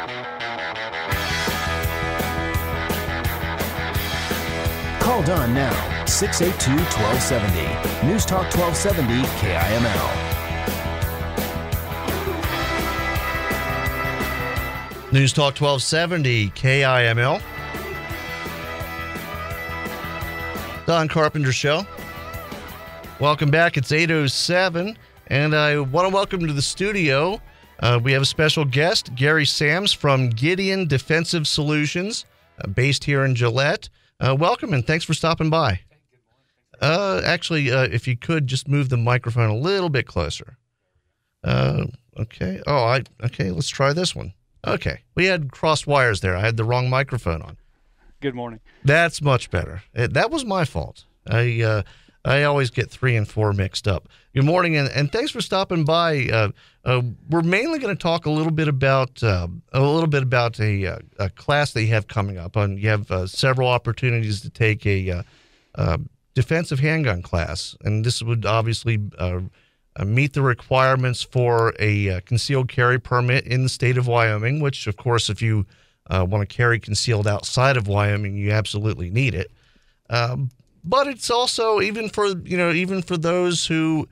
Call Don now, 682-1270. News Talk 1270 KIML. News Talk 1270 KIML. Don Carpenter Show. Welcome back. It's 8:07, and I want to welcome to the studio. We have a special guest, Gary Sams from Gideon Defensive Solutions, based here in Gillette. Welcome, and thanks for stopping by. Actually, if you could just move the microphone a little bit closer. Okay. Okay. Let's try this one. Okay. We had crossed wires there. I had the wrong microphone on. Good morning. That's much better. That was my fault. I always get 3 and 4 mixed up. Good morning, and thanks for stopping by. We're mainly going to talk a little bit about a class that you have coming up. And you have several opportunities to take a defensive handgun class, and this would obviously meet the requirements for a concealed carry permit in the state of Wyoming. Which, of course, if you want to carry concealed outside of Wyoming, you absolutely need it. But it's also even for those who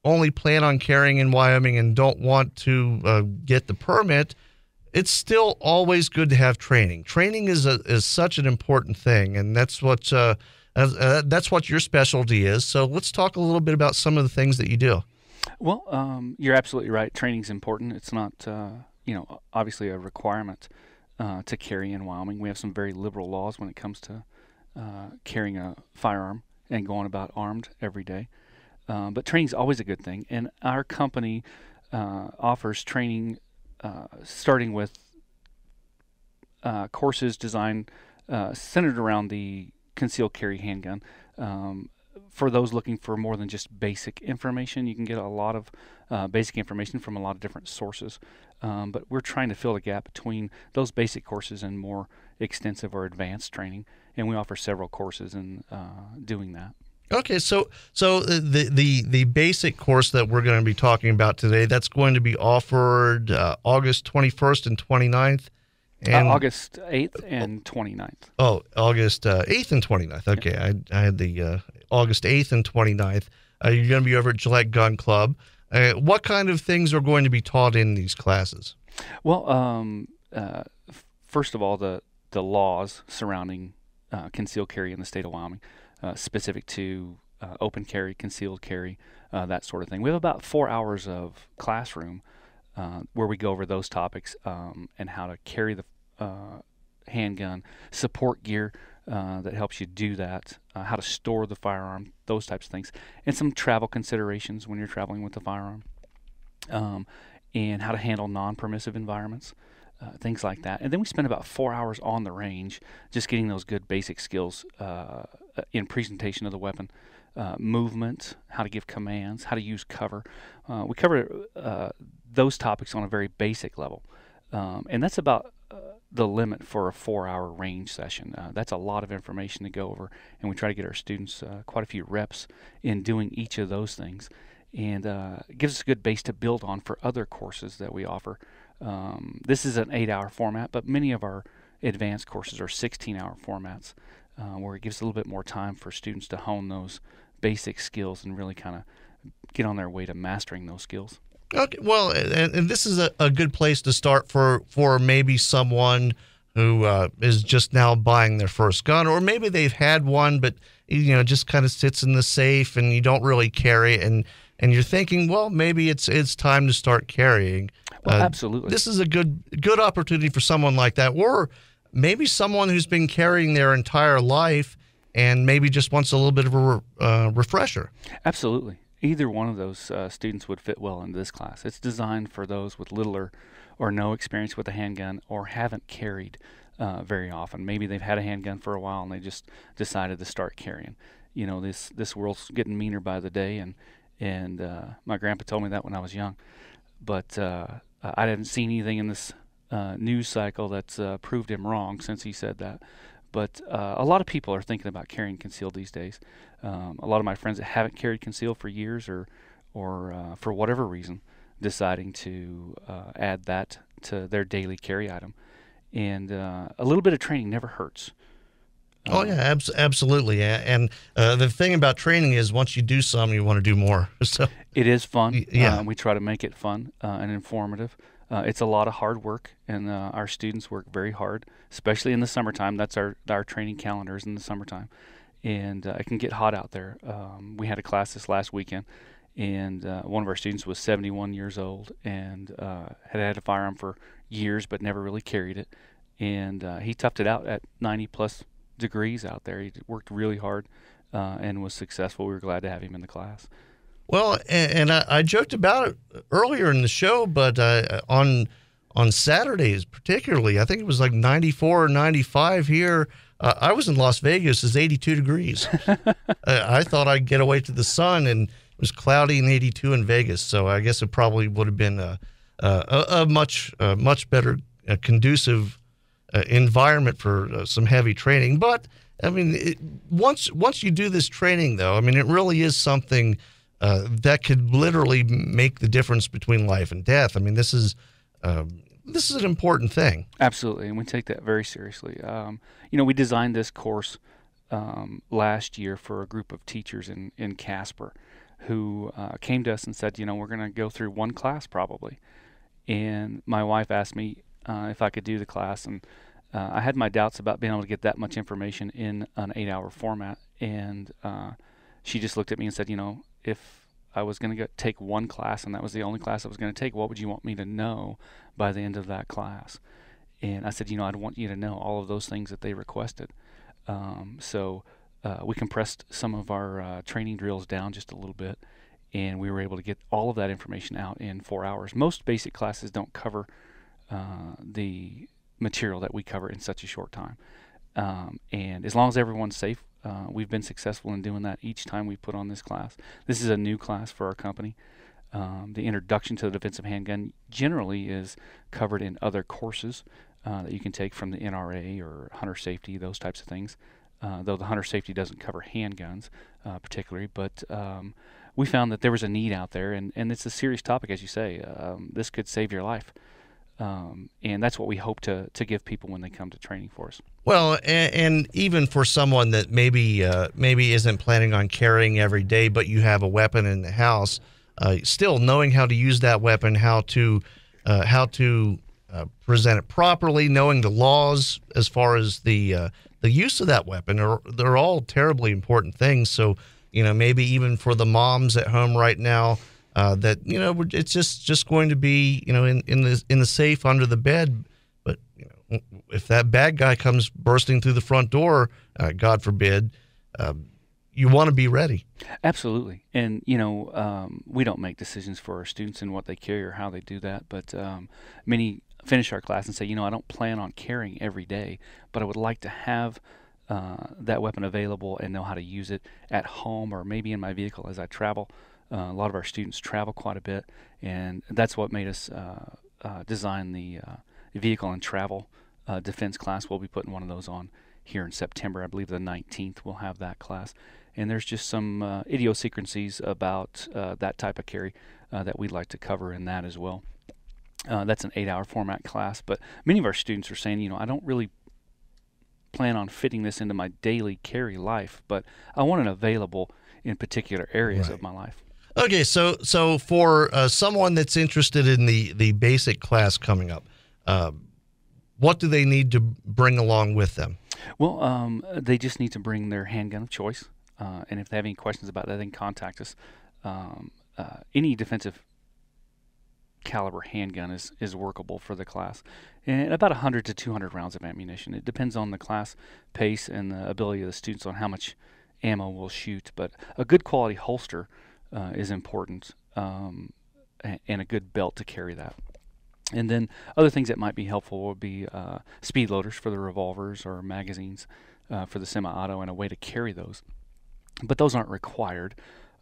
only plan on carrying in Wyoming and don't want to get the permit. It's still always good to have training. Training is such an important thing, and that's what your specialty is. So let's talk a little bit about some of the things that you do. Well, you're absolutely right. Training's important. It's not obviously a requirement to carry in Wyoming. We have some very liberal laws when it comes to carrying a firearm and going about armed every day. But training's always a good thing, and our company offers training starting with courses designed centered around the concealed carry handgun. For those looking for more than just basic information, you can get a lot of basic information from a lot of different sources. But we're trying to fill the gap between those basic courses and more extensive or advanced training, and we offer several courses in doing that. Okay, so the basic course that we're going to be talking about today, that's going to be offered August 21st and 29th. And August 8th and 29th. Oh, August 8th and 29th. Okay, yeah. I had the August 8th and 29th. You're going to be over at Gillette Gun Club. What kind of things are going to be taught in these classes? Well, first of all, the laws surrounding concealed carry in the state of Wyoming, specific to open carry, concealed carry, that sort of thing. We have about 4 hours of classroom where we go over those topics and how to carry the handgun, support gear that helps you do that, how to store the firearm, those types of things, and some travel considerations when you're traveling with the firearm, and how to handle non-permissive environments, things like that. And then we spend about 4 hours on the range just getting those good basic skills in presentation of the weapon, movement, how to give commands, how to use cover. We cover those topics on a very basic level, and that's about the limit for a 4-hour range session. That's a lot of information to go over, and we try to get our students quite a few reps in doing each of those things, and it gives us a good base to build on for other courses that we offer. This is an 8-hour format, but many of our advanced courses are 16-hour formats, where it gives a little bit more time for students to hone those basic skills and really kind of get on their way to mastering those skills. Okay, well, and this is a good place to start for maybe someone who is just now buying their first gun, or maybe they've had one, but just kind of sits in the safe and you don't really carry it, and you're thinking, well, maybe it's time to start carrying. Well, absolutely. This is a good opportunity for someone like that, or maybe someone who's been carrying their entire life and maybe just wants a little bit of a refresher. Absolutely. Either one of those students would fit well into this class. It's designed for those with little or no experience with a handgun or haven't carried very often. Maybe they've had a handgun for a while and they just decided to start carrying. This world's getting meaner by the day, and my grandpa told me that when I was young. But I haven't seen anything in this news cycle that's proved him wrong since he said that. But a lot of people are thinking about carrying concealed these days. A lot of my friends that haven't carried concealed for years or for whatever reason deciding to add that to their daily carry item. And a little bit of training never hurts. Oh yeah, absolutely. And the thing about training is once you do some, you want to do more. So it is fun. Yeah. We try to make it fun and informative. It's a lot of hard work, and our students work very hard, especially in the summertime. That's our training calendars in the summertime, and it can get hot out there. We had a class this last weekend, and one of our students was 71 years old and had had a firearm for years but never really carried it, and he toughed it out at 90 plus degrees out there. He worked really hard and was successful. We were glad to have him in the class. Well, and I joked about it earlier in the show, but on Saturdays particularly, I think it was like 94 or 95 here. I was in Las Vegas. It's 82 degrees. I thought I'd get away to the sun, and it was cloudy and 82 in Vegas. So I guess it probably would have been a much better conducive environment for some heavy training. But I mean, once you do this training, though, I mean, it really is something that could literally make the difference between life and death. I mean, this is an important thing. Absolutely, and we take that very seriously. We designed this course last year for a group of teachers in Casper who came to us and said, we're going to go through one class probably. And my wife asked me if I could do the class, and I had my doubts about being able to get that much information in an 8-hour format. And she just looked at me and said, if I was going to take one class and that was the only class I was going to take, what would you want me to know by the end of that class? And I said, I'd want you to know all of those things that they requested. So we compressed some of our training drills down just a little bit, and we were able to get all of that information out in 4 hours. Most basic classes don't cover the material that we cover in such a short time. And as long as everyone's safe, we've been successful in doing that each time we put on this class. This is a new class for our company. The introduction to the defensive handgun generally is covered in other courses that you can take from the NRA or hunter safety, those types of things, though the hunter safety doesn't cover handguns particularly. But we found that there was a need out there, and it's a serious topic, as you say. This could save your life. And that's what we hope to give people when they come to training for us. Well, and even for someone that maybe isn't planning on carrying every day, but you have a weapon in the house, still knowing how to use that weapon, how to present it properly, knowing the laws as far as the use of that weapon, they're all terribly important things. So maybe even for the moms at home right now. That it's just going to be in the safe under the bed, but if that bad guy comes bursting through the front door, God forbid, you want to be ready. Absolutely, and we don't make decisions for our students in what they carry or how they do that, but many finish our class and say, I don't plan on carrying every day, but I would like to have that weapon available and know how to use it at home or maybe in my vehicle as I travel. A lot of our students travel quite a bit, and that's what made us design the vehicle and travel defense class. We'll be putting one of those on here in September. I believe the 19th we'll have that class. And there's just some idiosyncrasies about that type of carry that we'd like to cover in that as well. That's an 8-hour format class, but many of our students are saying, I don't really plan on fitting this into my daily carry life, but I want it available in particular areas of my life. Okay, so for someone that's interested in the basic class coming up, what do they need to bring along with them? Well, they just need to bring their handgun of choice, and if they have any questions about that, they can contact us. Any defensive caliber handgun is workable for the class, and about 100 to 200 rounds of ammunition. It depends on the class pace and the ability of the students on how much ammo we'll shoot, but a good quality holster is important, and a good belt to carry that. And then other things that might be helpful would be speed loaders for the revolvers or magazines for the semi-auto, and a way to carry those. But those aren't required.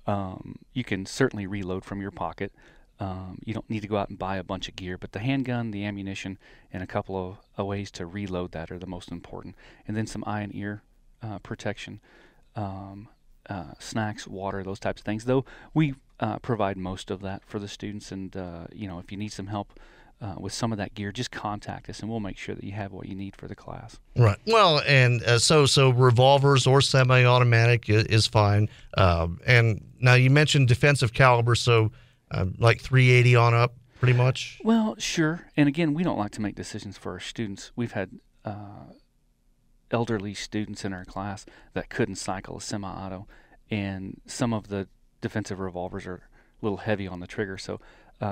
You can certainly reload from your pocket. You don't need to go out and buy a bunch of gear, but the handgun, the ammunition, and a couple of ways to reload that are the most important. And then some eye and ear protection. Snacks, water, those types of things. Though we provide most of that for the students. And if you need some help with some of that gear, just contact us, and we'll make sure that you have what you need for the class. Right. Well, and so revolvers or semi-automatic is fine. And now you mentioned defensive caliber, so like 380 on up, pretty much. Well, sure. And again, we don't like to make decisions for our students. We've had elderly students in our class that couldn't cycle a semi-auto, and some of the defensive revolvers are a little heavy on the trigger. So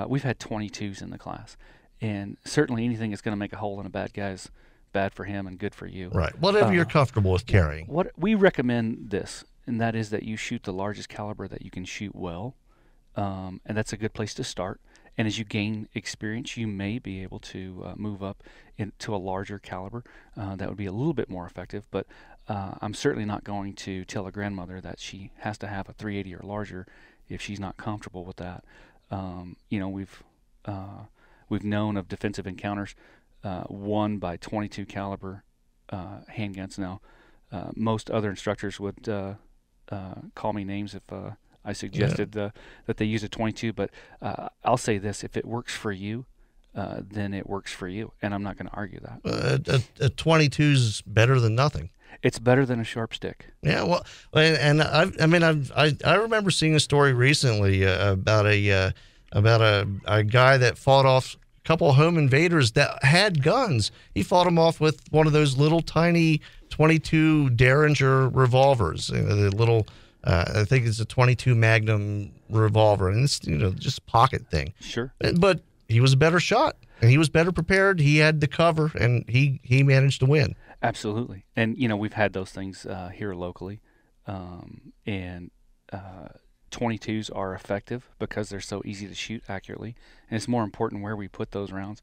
we've had 22s in the class. And certainly anything that's going to make a hole in a bad guy is bad for him and good for you. Right. Whatever you're comfortable with carrying. What we recommend this, and that is that you shoot the largest caliber that you can shoot well, and that's a good place to start. And as you gain experience, you may be able to move up into a larger caliber. That would be a little bit more effective. But I'm certainly not going to tell a grandmother that she has to have a 380 or larger if she's not comfortable with that. We've known of defensive encounters won by 22 caliber handguns. Now, most other instructors would call me names if I suggested that they use a 22. But I'll say this: if it works for you, then it works for you, and I'm not going to argue that. A 22 is better than nothing. It's better than a sharp stick. Yeah, well, and I remember seeing a story recently about a guy that fought off a couple of home invaders that had guns. He fought them off with one of those little tiny 22 Derringer revolvers, the little. I think it's a 22 Magnum revolver, and it's just a pocket thing. Sure. But he was a better shot, and he was better prepared. He had the cover, and he managed to win. Absolutely. And we've had those things here locally, and 22s are effective because they're so easy to shoot accurately, and it's more important where we put those rounds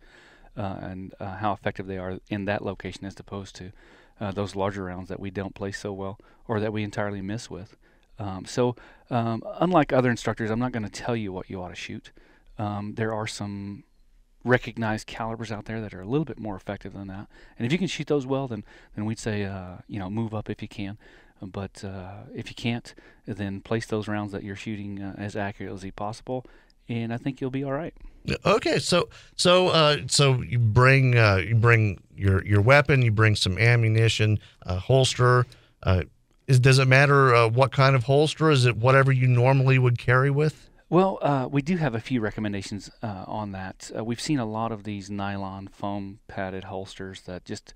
and how effective they are in that location as opposed to those larger rounds that we don't place so well or that we entirely miss with. So unlike other instructors, I'm not going to tell you what you ought to shoot. There are some recognized calibers out there that are a little bit more effective than that, and if you can shoot those well, then we'd say move up if you can. But if you can't, then place those rounds that you're shooting as accurately as possible, and I think you'll be all right. Okay, so you bring your weapon, you bring some ammunition, holster. Does it matter what kind of holster? Is it whatever you normally would carry with? Well, we do have a few recommendations on that. We've seen a lot of these nylon foam padded holsters that just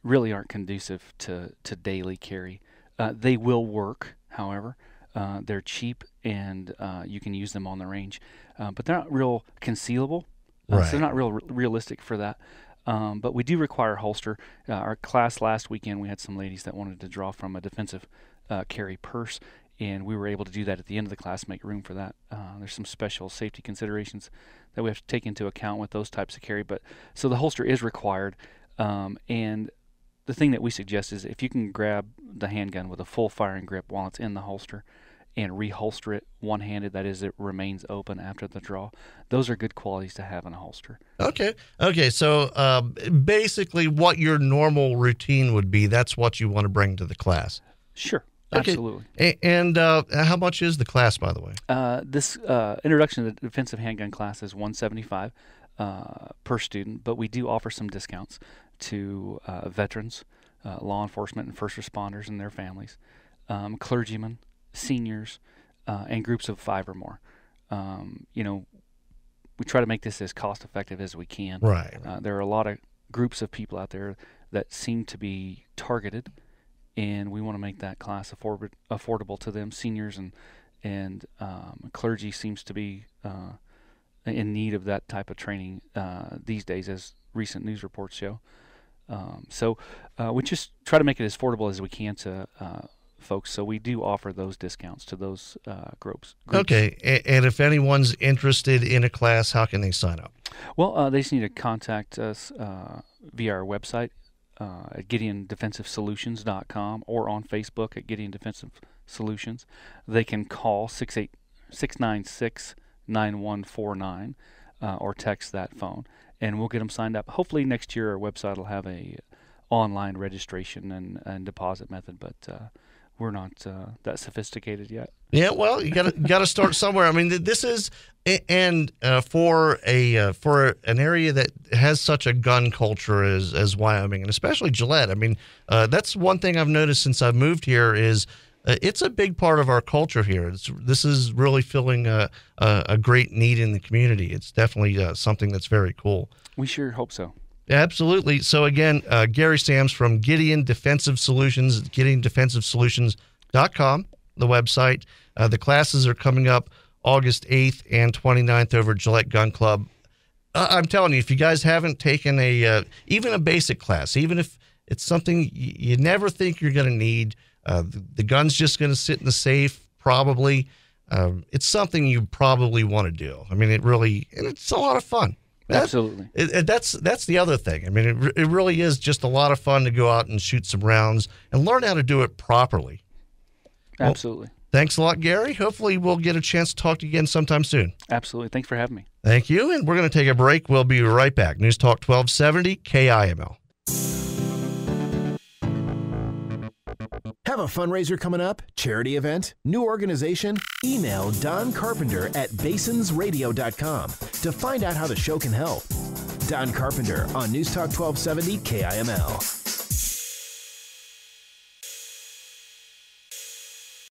really aren't conducive to daily carry. They will work, however. They're cheap, and you can use them on the range. But they're not real concealable, so they're not realistic for that. But we do require a holster. Our class last weekend, we had some ladies that wanted to draw from a defensive carry purse, and we were able to do that at the end of the class, make room for that. There's some special safety considerations that we have to take into account with those types of carry. But so the holster is required, and the thing that we suggest is if you can grab the handgun with a full firing grip while it's in the holster and reholster it one-handed, that is, it remains open after the draw, those are good qualities to have in a holster. Okay. So basically what your normal routine would be, that's what you want to bring to the class. Sure. Okay. Absolutely. And how much is the class, by the way? This introduction to the defensive handgun class is $175 per student, but we do offer some discounts to veterans, law enforcement and first responders and their families, clergymen, seniors, and groups of 5 or more. We try to make this as cost effective as we can. Right. There are a lot of groups of people out there that seem to be targeted, and we want to make that class affordable to them. Seniors and clergy seems to be in need of that type of training these days, as recent news reports show. So we just try to make it as affordable as we can to folks. So we do offer those discounts to those groups. Okay. And if anyone's interested in a class, how can they sign up? Well, they just need to contact us via our website at GideonDefensiveSolutions.com or on Facebook at Gideon Defensive Solutions. They can call 696-9149 or text that phone, and we'll get them signed up. Hopefully next year our website will have a online registration and deposit method, but we're not that sophisticated yet. Yeah, well, you got to start somewhere. I mean, this is for an area that has such a gun culture as Wyoming, and especially Gillette. I mean, that's one thing I've noticed since I've moved here is it's a big part of our culture here. This is really filling a great need in the community. It's definitely something that's very cool. We sure hope so. Absolutely. So again, Gary Sams from Gideon Defensive Solutions, GideonDefensiveSolutions.com, the website. The classes are coming up August 8th and 29th over at Gillette Gun Club. I'm telling you, if you guys haven't taken even a basic class, even if it's something you never think you're going to need, the gun's just going to sit in the safe, probably. It's something you probably want to do. I mean, it's a lot of fun. Absolutely. That's the other thing. I mean, it really is just a lot of fun to go out and shoot some rounds and learn how to do it properly. Absolutely. Well, thanks a lot, Gary. Hopefully we'll get a chance to talk to you again sometime soon. Absolutely. Thanks for having me. Thank you. And we're going to take a break. We'll be right back. News Talk 1270 KIML. Have a fundraiser coming up? Charity event? New organization? Email Don Carpenter at basonsradio.com to find out how the show can help. Don Carpenter on News Talk 1270 KIML.